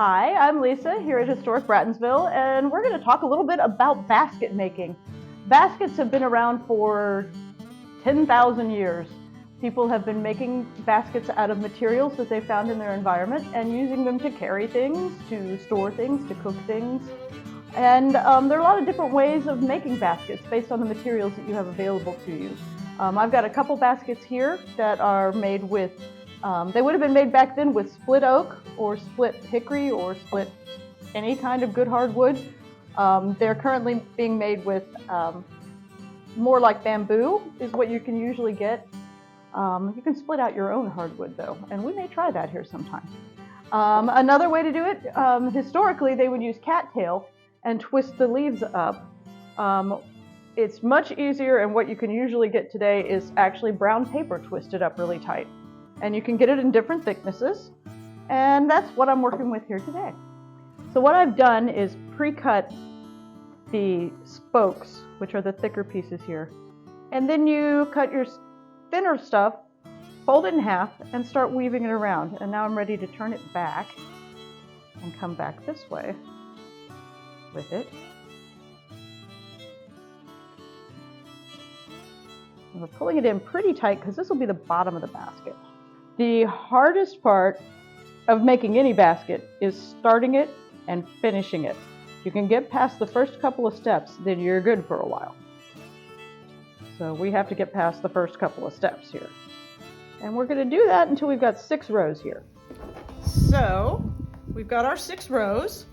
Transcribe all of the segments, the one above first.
Hi, I'm Lisa here at Historic Brattonsville, and we're going to talk a little bit about basket making. Baskets have been around for 10,000 years. People have been making baskets out of materials that they found in their environment and using them to carry things, to store things, to cook things. And there are a lot of different ways of making baskets based on the materials that you have available to you. I've got a couple baskets here that are made with they would have been made back then with split oak or split hickory or split any kind of good hardwood. They're currently being made with more like bamboo is what you can usually get. You can split out your own hardwood though, and we may try that here sometime. Another way to do it, historically they would use cattail and twist the leaves up. It's much easier, and what you can usually get today is actually brown paper twisted up really tight. And you can get it in different thicknesses, and that's what I'm working with here today. So what I've done is pre-cut the spokes, which are the thicker pieces here, and then you cut your thinner stuff, fold it in half, and start weaving it around. And now I'm ready to turn it back and come back this way with it. And we're pulling it in pretty tight because this will be the bottom of the basket. The hardest part of making any basket is starting it and finishing it. You can get past the first couple of steps, then you're good for a while. So we have to get past the first couple of steps here. And we're going to do that until we've got 6 rows here. So we've got our 6 rows.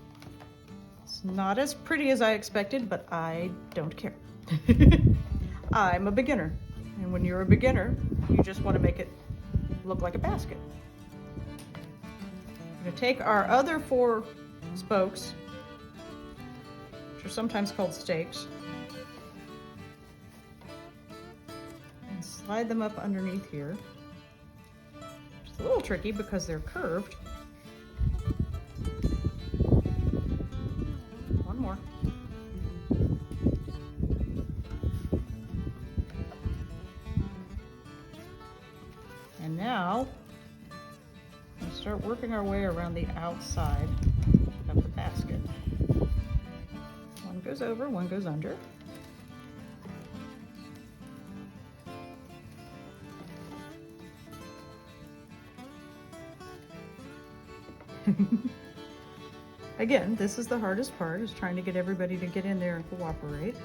It's not as pretty as I expected, but I don't care. I'm a beginner. And when you're a beginner, you just want to make it look like a basket. We're going to take our other 4 spokes, which are sometimes called stakes, and slide them up underneath here. It's a little tricky because they're curved. One more. And now, we'll start working our way around the outside of the basket. One goes over, one goes under. Again, this is the hardest part, is trying to get everybody to get in there and cooperate.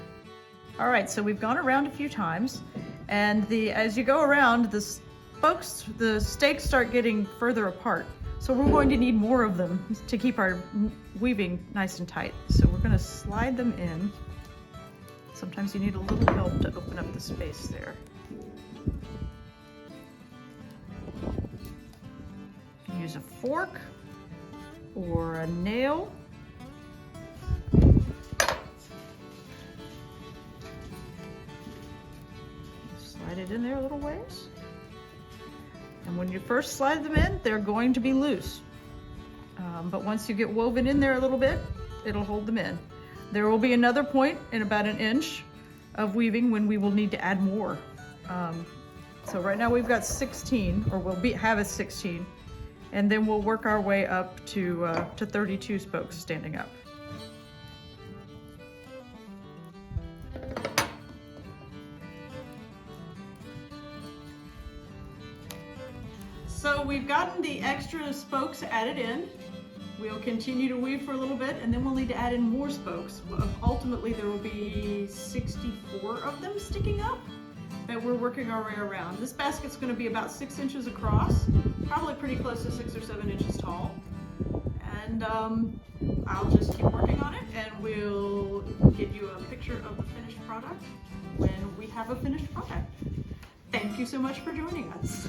All right, so we've gone around a few times, and as you go around, the stakes start getting further apart. So we're going to need more of them to keep our weaving nice and tight. So we're going to slide them in. Sometimes you need a little help to open up the space there. You can use a fork or a nail. Slide it in there a little ways. And when you first slide them in, they're going to be loose. But once you get woven in there a little bit, it'll hold them in. There will be another point in about 1 inch of weaving when we will need to add more. So right now we've got 16, or we'll have a 16, and then we'll work our way up to 32 spokes standing up. So we've gotten the extra spokes added in. We'll continue to weave for a little bit, and then we'll need to add in more spokes. Ultimately, there will be 64 of them sticking up that we're working our way around. This basket's going to be about 6 inches across, probably pretty close to 6 or 7 inches tall. And I'll just keep working on it, and we'll get you a picture of the finished product when we have a finished product. Thank you so much for joining us.